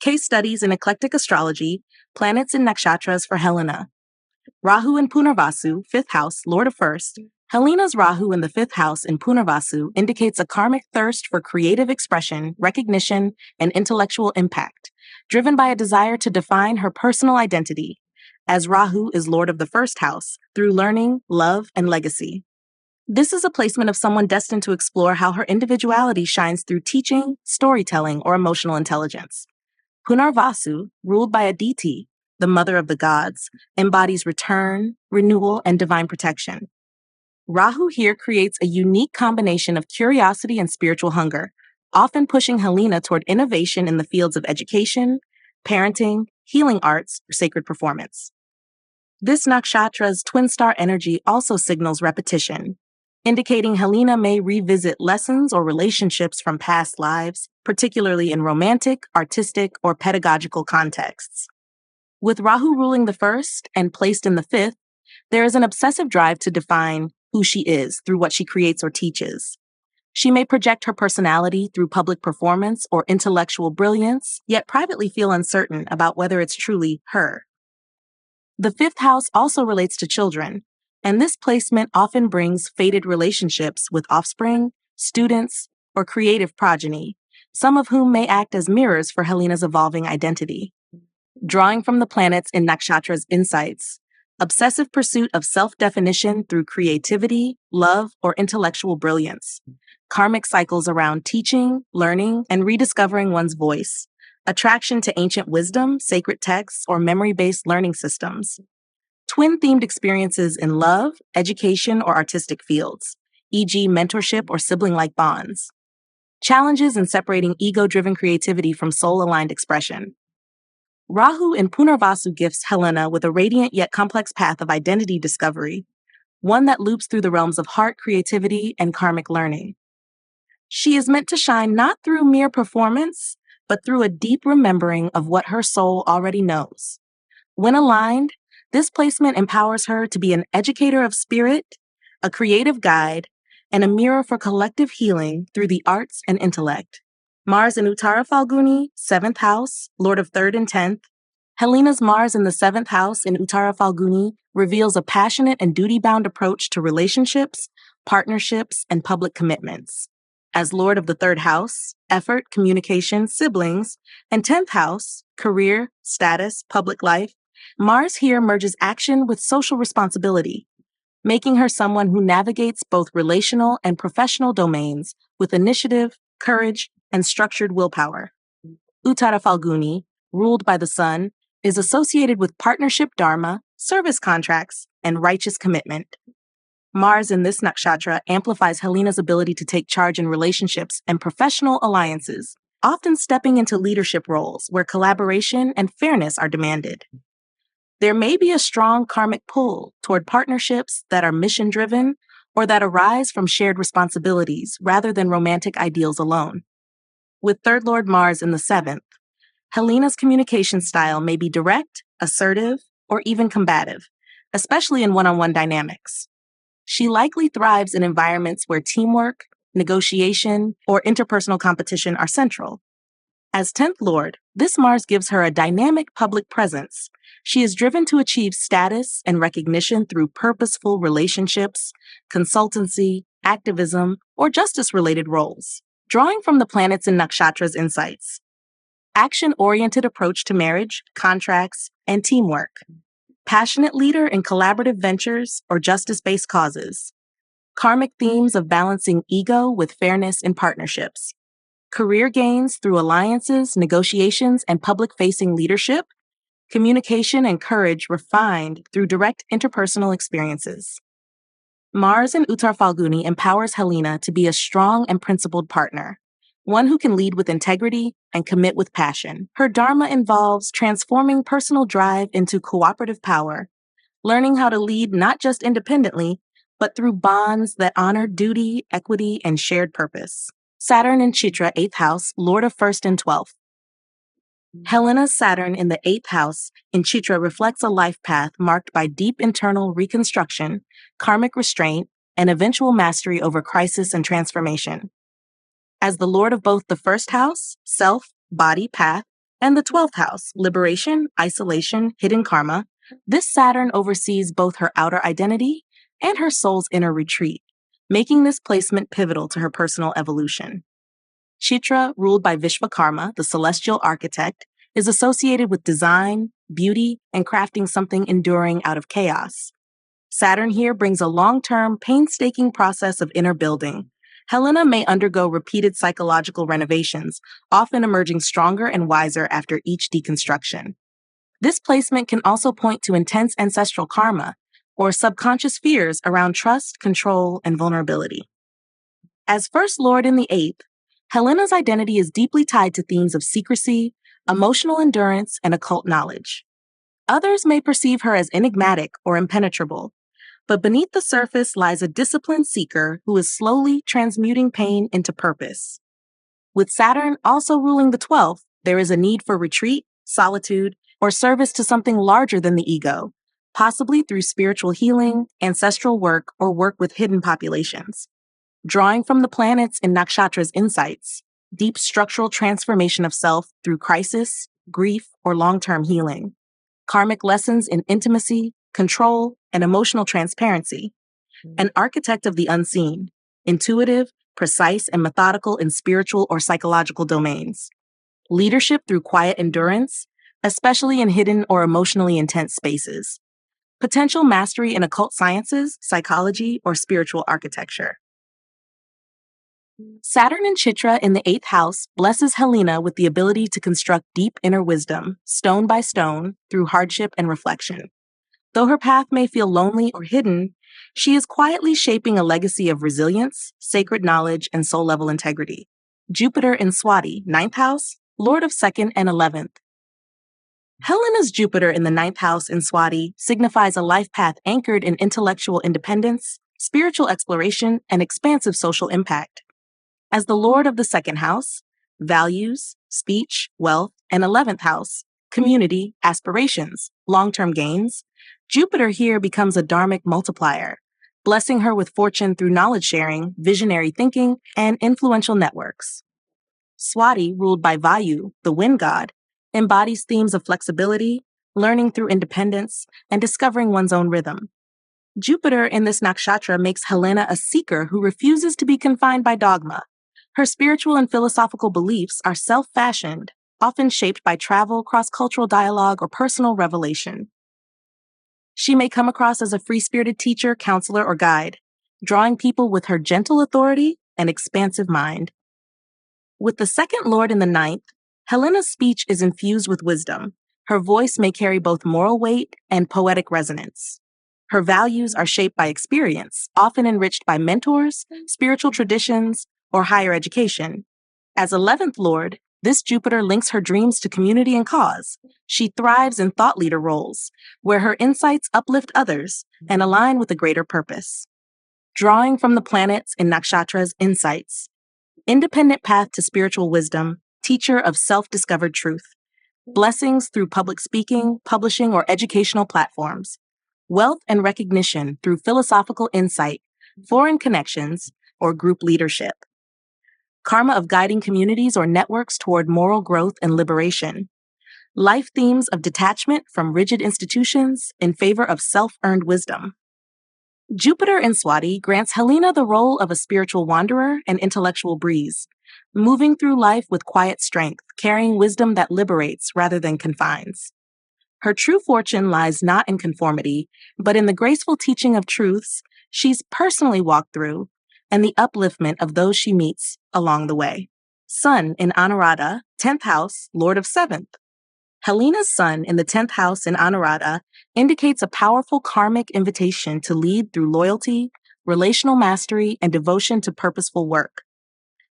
Case studies in Eclectic Astrology, planets and Nakshatras for Helena. Rahu in Punarvasu, 5th house, Lord of First. Helena's Rahu in the 5th house in Punarvasu indicates a karmic thirst for creative expression, recognition, and intellectual impact, driven by a desire to define her personal identity, as Rahu is Lord of the 1st house, through learning, love, and legacy. This is a placement of someone destined to explore how her individuality shines through teaching, storytelling, or emotional intelligence. Punarvasu, ruled by Aditi, the mother of the gods, embodies return, renewal, and divine protection. Rahu here creates a unique combination of curiosity and spiritual hunger, often pushing Helena toward innovation in the fields of education, parenting, healing arts, or sacred performance. This nakshatra's twin star energy also signals repetition, indicating Helena may revisit lessons or relationships from past lives, particularly in romantic, artistic, or pedagogical contexts. With Rahu ruling the 1st and placed in the 5th, there is an obsessive drive to define who she is through what she creates or teaches. She may project her personality through public performance or intellectual brilliance, yet privately feel uncertain about whether it's truly her. The 5th house also relates to children, and this placement often brings fated relationships with offspring, students, or creative progeny, some of whom may act as mirrors for Helena's evolving identity. Drawing from the planets in Nakshatra's insights, obsessive pursuit of self-definition through creativity, love, or intellectual brilliance, karmic cycles around teaching, learning, and rediscovering one's voice, attraction to ancient wisdom, sacred texts, or memory-based learning systems, twin-themed experiences in love, education, or artistic fields, e.g. mentorship or sibling-like bonds, challenges in separating ego-driven creativity from soul-aligned expression. Rahu in Punarvasu gifts Helena with a radiant yet complex path of identity discovery, one that loops through the realms of heart, creativity, and karmic learning. She is meant to shine not through mere performance, but through a deep remembering of what her soul already knows. When aligned, this placement empowers her to be an educator of spirit, a creative guide, and a mirror for collective healing through the arts and intellect. Mars in Uttara Falguni, 7th house, Lord of 3rd and 10th. Helena's Mars in the 7th house in Uttara Falguni reveals a passionate and duty-bound approach to relationships, partnerships, and public commitments. As Lord of the 3rd house, effort, communication, siblings, and 10th house, career, status, public life, Mars here merges action with social responsibility, making her someone who navigates both relational and professional domains with initiative, courage, and structured willpower. Uttara Falguni, ruled by the Sun, is associated with partnership dharma, service contracts, and righteous commitment. Mars in this nakshatra amplifies Helena's ability to take charge in relationships and professional alliances, often stepping into leadership roles where collaboration and fairness are demanded. There may be a strong karmic pull toward partnerships that are mission-driven or that arise from shared responsibilities rather than romantic ideals alone. With 3rd Lord Mars in the 7th, Helena's communication style may be direct, assertive, or even combative, especially in one-on-one dynamics. She likely thrives in environments where teamwork, negotiation, or interpersonal competition are central. As 10th Lord, this Mars gives her a dynamic public presence. She is driven to achieve status and recognition through purposeful relationships, consultancy, activism, or justice-related roles. Drawing from the planets in Nakshatra's insights, action-oriented approach to marriage, contracts, and teamwork, passionate leader in collaborative ventures or justice-based causes, karmic themes of balancing ego with fairness in partnerships, career gains through alliances, negotiations, and public-facing leadership, communication and courage refined through direct interpersonal experiences. Mars in Uttar Falguni empowers Helena to be a strong and principled partner, one who can lead with integrity and commit with passion. Her Dharma involves transforming personal drive into cooperative power, learning how to lead not just independently, but through bonds that honor duty, equity, and shared purpose. Saturn in Chitra, 8th house, Lord of 1st and 12th. Helena's Saturn in the 8th house in Chitra reflects a life path marked by deep internal reconstruction, karmic restraint, and eventual mastery over crisis and transformation. As the Lord of both the 1st house, self, body, path, And the 12th house, liberation, isolation, hidden karma. This Saturn oversees both her outer identity and her soul's inner retreat, making this placement pivotal to her personal evolution. Chitra, ruled by Vishvakarma, the celestial architect, is associated with design, beauty, and crafting something enduring out of chaos. Saturn here brings a long-term, painstaking process of inner building. Helena may undergo repeated psychological renovations, often emerging stronger and wiser after each deconstruction. This placement can also point to intense ancestral karma or subconscious fears around trust, control, and vulnerability. As First Lord in the 8th, Helena's identity is deeply tied to themes of secrecy, emotional endurance, and occult knowledge. Others may perceive her as enigmatic or impenetrable, but beneath the surface lies a disciplined seeker who is slowly transmuting pain into purpose. With Saturn also ruling the 12th, there is a need for retreat, solitude, or service to something larger than the ego, possibly through spiritual healing, ancestral work, or work with hidden populations. Drawing from the planets in Nakshatras' insights, deep structural transformation of self through crisis, grief, or long-term healing. Karmic lessons in intimacy, control, and emotional transparency. An architect of the unseen, intuitive, precise, and methodical in spiritual or psychological domains. Leadership through quiet endurance, especially in hidden or emotionally intense spaces. Potential mastery in occult sciences, psychology, or spiritual architecture. Saturn and Chitra in the 8th house blesses Helena with the ability to construct deep inner wisdom, stone by stone, through hardship and reflection. Though her path may feel lonely or hidden, she is quietly shaping a legacy of resilience, sacred knowledge, and soul-level integrity. Jupiter in Swati, 9th house, Lord of 2nd and 11th. Helena's Jupiter in the 9th house in Swati signifies a life path anchored in intellectual independence, spiritual exploration, and expansive social impact. As the Lord of the 2nd house, values, speech, wealth, and 11th house, community, aspirations, long-term gains, Jupiter here becomes a dharmic multiplier, blessing her with fortune through knowledge sharing, visionary thinking, and influential networks. Swati, ruled by Vayu, the wind god, embodies themes of flexibility, learning through independence, and discovering one's own rhythm. Jupiter in this nakshatra makes Helena a seeker who refuses to be confined by dogma. Her spiritual and philosophical beliefs are self-fashioned, often shaped by travel, cross-cultural dialogue, or personal revelation. She may come across as a free-spirited teacher, counselor, or guide, drawing people with her gentle authority and expansive mind. With the 2nd Lord in the 9th, Helena's speech is infused with wisdom. Her voice may carry both moral weight and poetic resonance. Her values are shaped by experience, often enriched by mentors, spiritual traditions, or higher education. As 11th Lord, this Jupiter links her dreams to community and cause. She thrives in thought leader roles, where her insights uplift others and align with a greater purpose. Drawing from the planets in Nakshatra's insights. Independent path to spiritual wisdom, teacher of self-discovered truth. Blessings through public speaking, publishing, or educational platforms. Wealth and recognition through philosophical insight, foreign connections, or group leadership. Karma of guiding communities or networks toward moral growth and liberation. Life themes of detachment from rigid institutions in favor of self-earned wisdom. Jupiter in Swati grants Helena the role of a spiritual wanderer and intellectual breeze, moving through life with quiet strength, carrying wisdom that liberates rather than confines. Her true fortune lies not in conformity, but in the graceful teaching of truths she's personally walked through and the upliftment of those she meets along the way. Sun in Anuradha, 10th house, Lord of 7th. Helena's sun in the 10th house in Anuradha indicates a powerful karmic invitation to lead through loyalty, relational mastery, and devotion to purposeful work.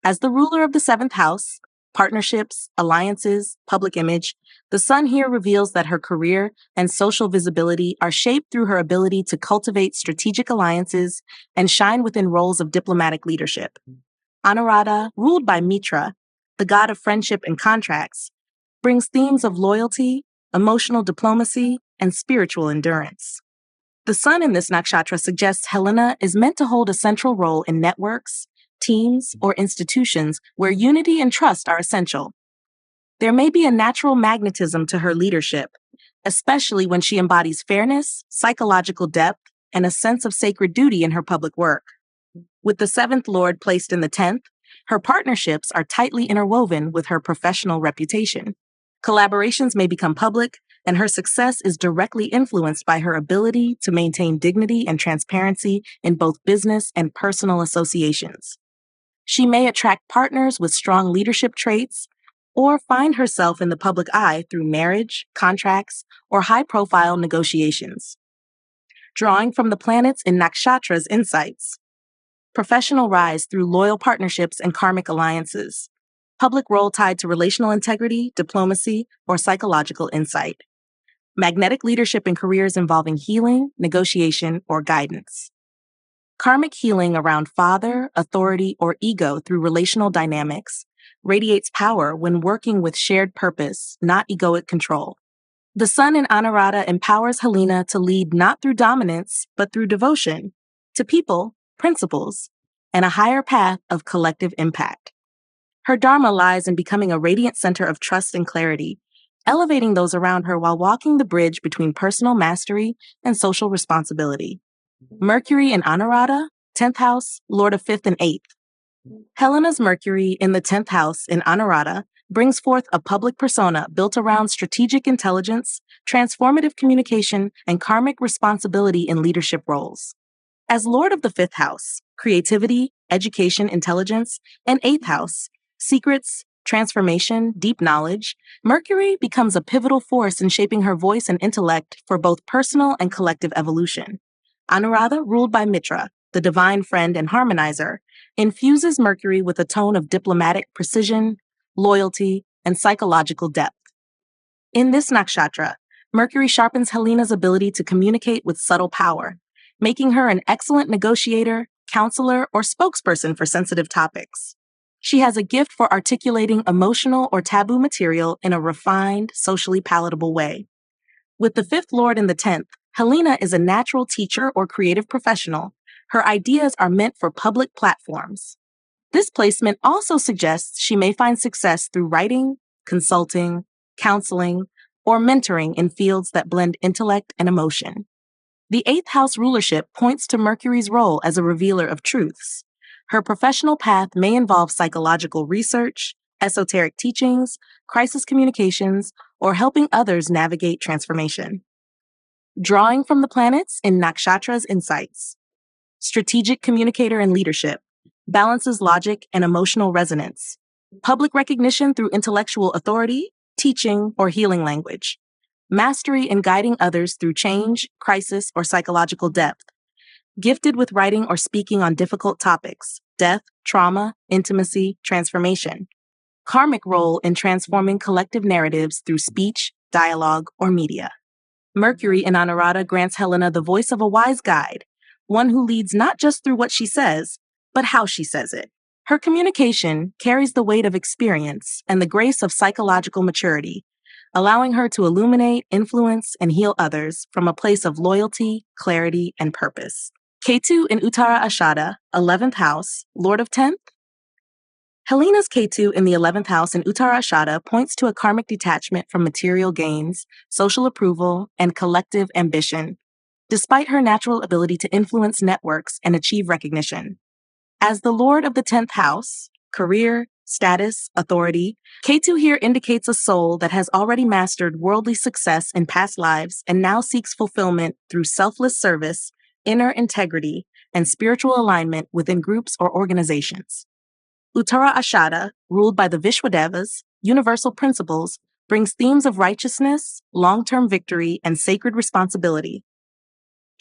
As the ruler of the 7th house, partnerships, alliances, public image, the sun here reveals that her career and social visibility are shaped through her ability to cultivate strategic alliances and shine within roles of diplomatic leadership. Anuradha, ruled by Mitra, the god of friendship and contracts, brings themes of loyalty, emotional diplomacy, and spiritual endurance. The sun in this nakshatra suggests Helena is meant to hold a central role in networks, teams, or institutions where unity and trust are essential. There may be a natural magnetism to her leadership, especially when she embodies fairness, psychological depth, and a sense of sacred duty in her public work. With the seventh lord placed in the 10th, her partnerships are tightly interwoven with her professional reputation. Collaborations may become public, and her success is directly influenced by her ability to maintain dignity and transparency in both business and personal associations. She may attract partners with strong leadership traits or find herself in the public eye through marriage, contracts, or high-profile negotiations. Drawing from the planets in Nakshatras insights. Professional rise through loyal partnerships and karmic alliances. Public role tied to relational integrity, diplomacy, or psychological insight. Magnetic leadership in careers involving healing, negotiation, or guidance. Karmic healing around father, authority, or ego through relational dynamics radiates power when working with shared purpose, not egoic control. The sun in Anuradha empowers Helena to lead not through dominance, but through devotion to people, principles, and a higher path of collective impact. Her Dharma lies in becoming a radiant center of trust and clarity, elevating those around her while walking the bridge between personal mastery and social responsibility. Mercury in Anuradha, 10th house, lord of 5th and 8th. Helena's Mercury in the 10th house in Anuradha brings forth a public persona built around strategic intelligence, transformative communication, and karmic responsibility in leadership roles. As lord of the 5th house, creativity, education, intelligence, and 8th house, secrets, transformation, deep knowledge, Mercury becomes a pivotal force in shaping her voice and intellect for both personal and collective evolution. Anuradha, ruled by Mitra, the divine friend and harmonizer, infuses Mercury with a tone of diplomatic precision, loyalty, and psychological depth. In this nakshatra, Mercury sharpens Helena's ability to communicate with subtle power, making her an excellent negotiator, counselor, or spokesperson for sensitive topics. She has a gift for articulating emotional or taboo material in a refined, socially palatable way. With the 5th lord in the 10th, Helena is a natural teacher or creative professional. Her ideas are meant for public platforms. This placement also suggests she may find success through writing, consulting, counseling, or mentoring in fields that blend intellect and emotion. The 8th house rulership points to Mercury's role as a revealer of truths. Her professional path may involve psychological research, esoteric teachings, crisis communications, or helping others navigate transformation. Drawing from the planets in Nakshatra's insights. Strategic communicator and leadership, balances logic and emotional resonance. Public recognition through intellectual authority, teaching, or healing language. Mastery in guiding others through change, crisis, or psychological depth. Gifted with writing or speaking on difficult topics, death, trauma, intimacy, transformation. Karmic role in transforming collective narratives through speech, dialogue, or media. Mercury in Anuradha grants Helena the voice of a wise guide, one who leads not just through what she says, but how she says it. Her communication carries the weight of experience and the grace of psychological maturity, allowing her to illuminate, influence, and heal others from a place of loyalty, clarity, and purpose. Ketu in Uttara Ashada, 11th house, lord of 10th. Helena's Ketu in the 11th house in Uttara Ashada points to a karmic detachment from material gains, social approval, and collective ambition, despite her natural ability to influence networks and achieve recognition. As the lord of the 10th house, career, status, authority, Ketu here indicates a soul that has already mastered worldly success in past lives and now seeks fulfillment through selfless service, inner integrity, and spiritual alignment within groups or organizations. Uttara Ashada, ruled by the Vishwadevas, universal principles, brings themes of righteousness, long-term victory, and sacred responsibility.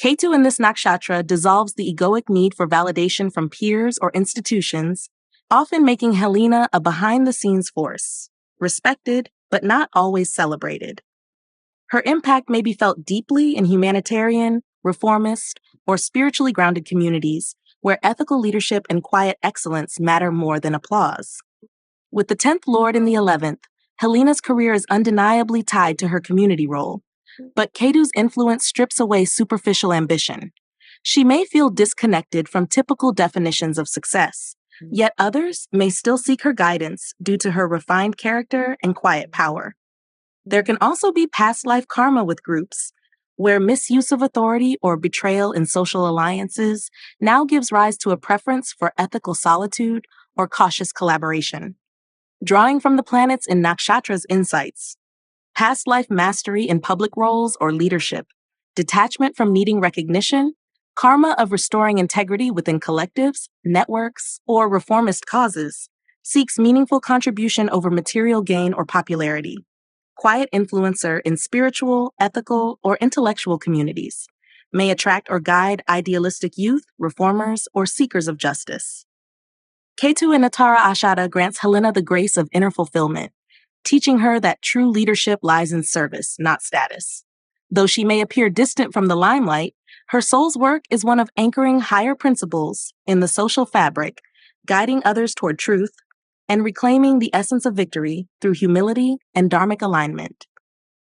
Ketu in this nakshatra dissolves the egoic need for validation from peers or institutions, often making Helena a behind-the-scenes force, respected but not always celebrated. Her impact may be felt deeply in humanitarian, reformist, or spiritually grounded communities where ethical leadership and quiet excellence matter more than applause. With the 10th lord in the 11th, Helena's career is undeniably tied to her community role, but Ketu's influence strips away superficial ambition. She may feel disconnected from typical definitions of success, Yet others may still seek her guidance due to her refined character and quiet power. There can also be past life karma with groups, where misuse of authority or betrayal in social alliances now gives rise to a preference for ethical solitude or cautious collaboration. Drawing from the planets in Nakshatras' insights, past life mastery in public roles or leadership, detachment from needing recognition, karma of restoring integrity within collectives, networks, or reformist causes, seeks meaningful contribution over material gain or popularity. Quiet influencer in spiritual, ethical, or intellectual communities may attract or guide idealistic youth, reformers, or seekers of justice. Ketu in Uttara Ashada grants Helena the grace of inner fulfillment, teaching her that true leadership lies in service, not status. Though she may appear distant from the limelight, her soul's work is one of anchoring higher principles in the social fabric, guiding others toward truth, and reclaiming the essence of victory through humility and dharmic alignment.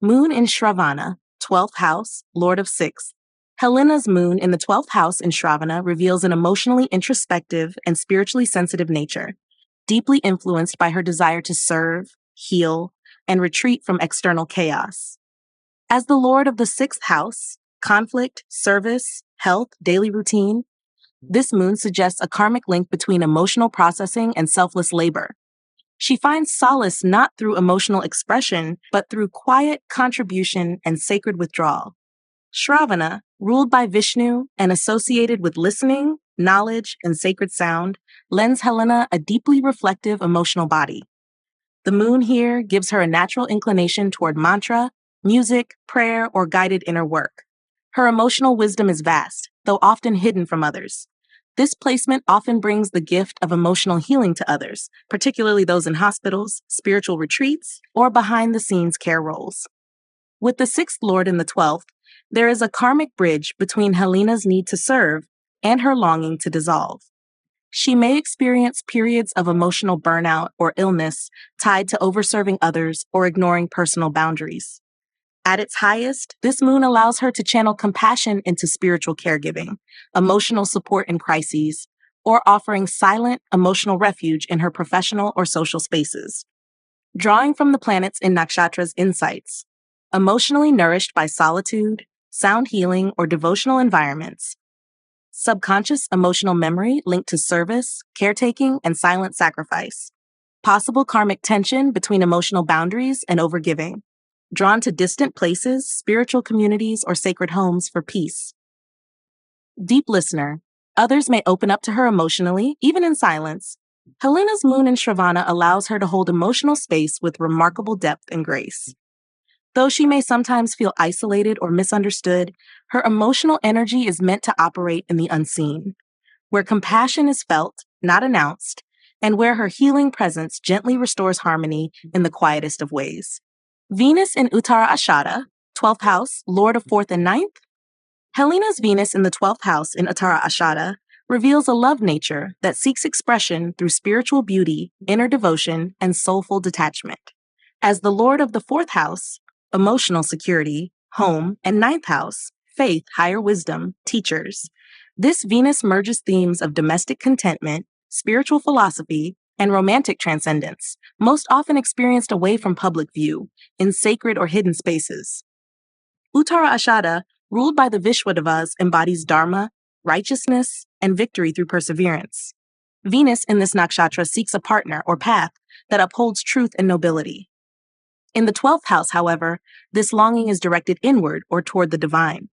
Moon in Shravana, 12th house, Lord of Six. Helena's moon in the 12th house in Shravana reveals an emotionally introspective and spiritually sensitive nature, deeply influenced by her desire to serve, heal, and retreat from external chaos. As the Lord of the 6th house, conflict, service, health, daily routine, this moon suggests a karmic link between emotional processing and selfless labor. She finds solace not through emotional expression, but through quiet contribution and sacred withdrawal. Shravana, ruled by Vishnu and associated with listening, knowledge, and sacred sound, lends Helena a deeply reflective emotional body. The moon here gives her a natural inclination toward mantra, music, prayer, or guided inner work. Her emotional wisdom is vast, though often hidden from others. This placement often brings the gift of emotional healing to others, particularly those in hospitals, spiritual retreats, or behind-the-scenes care roles. With the 6th Lord in the 12th, there is a karmic bridge between Helena's need to serve and her longing to dissolve. She may experience periods of emotional burnout or illness tied to overserving others or ignoring personal boundaries. At its highest, this moon allows her to channel compassion into spiritual caregiving, emotional support in crises, or offering silent, emotional refuge in her professional or social spaces. Drawing from the planets in Nakshatra's insights, emotionally nourished by solitude, sound healing, or devotional environments, subconscious emotional memory linked to service, caretaking, and silent sacrifice, possible karmic tension between emotional boundaries and overgiving, drawn to distant places, spiritual communities, or sacred homes for peace. Deep listener, others may open up to her emotionally, even in silence. Helena's moon in Shravana allows her to hold emotional space with remarkable depth and grace. Though she may sometimes feel isolated or misunderstood, her emotional energy is meant to operate in the unseen, where compassion is felt, not announced, and where her healing presence gently restores harmony in the quietest of ways. Venus in Uttara Ashada, 12th house, Lord of 4th and 9th. Helena's Venus in the 12th house in Uttara Ashada reveals a love nature that seeks expression through spiritual beauty, inner devotion, and soulful detachment. As the Lord of the 4th house, emotional security, home, and 9th house, faith, higher wisdom, teachers, this Venus merges themes of domestic contentment, spiritual philosophy, and romantic transcendence, most often experienced away from public view, in sacred or hidden spaces. Uttara Ashada, ruled by the Vishwadevas, embodies Dharma, righteousness, and victory through perseverance. Venus in this nakshatra seeks a partner or path that upholds truth and nobility. In the 12th house, however, this longing is directed inward or toward the divine.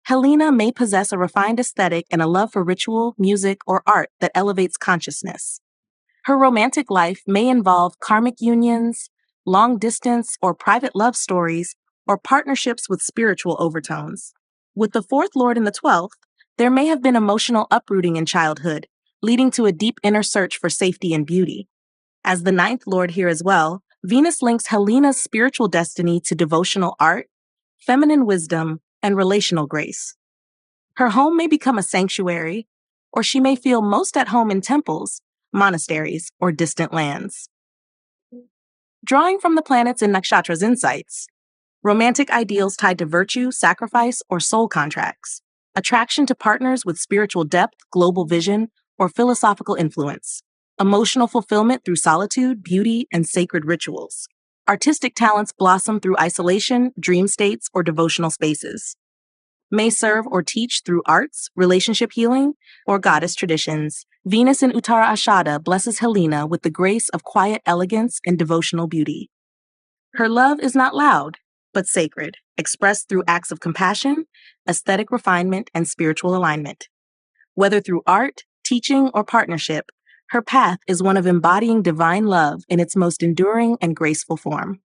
Helena may possess a refined aesthetic and a love for ritual, music, or art that elevates consciousness. Her romantic life may involve karmic unions, long distance or private love stories, or partnerships with spiritual overtones. With the 4th Lord in the 12th, there may have been emotional uprooting in childhood, leading to a deep inner search for safety and beauty. As the 9th Lord here as well, Venus links Helena's spiritual destiny to devotional art, feminine wisdom, and relational grace. Her home may become a sanctuary, or she may feel most at home in temples, monasteries, or distant lands. Drawing from the planets in Nakshatra's insights, romantic ideals tied to virtue, sacrifice, or soul contracts, attraction to partners with spiritual depth, global vision, or philosophical influence, emotional fulfillment through solitude, beauty, and sacred rituals. Artistic talents blossom through isolation, dream states, or devotional spaces. May serve or teach through arts, relationship healing, or goddess traditions. Venus in Uttara Ashada blesses Helena with the grace of quiet elegance and devotional beauty. Her love is not loud, but sacred, expressed through acts of compassion, aesthetic refinement, and spiritual alignment. Whether through art, teaching, or partnership, her path is one of embodying divine love in its most enduring and graceful form.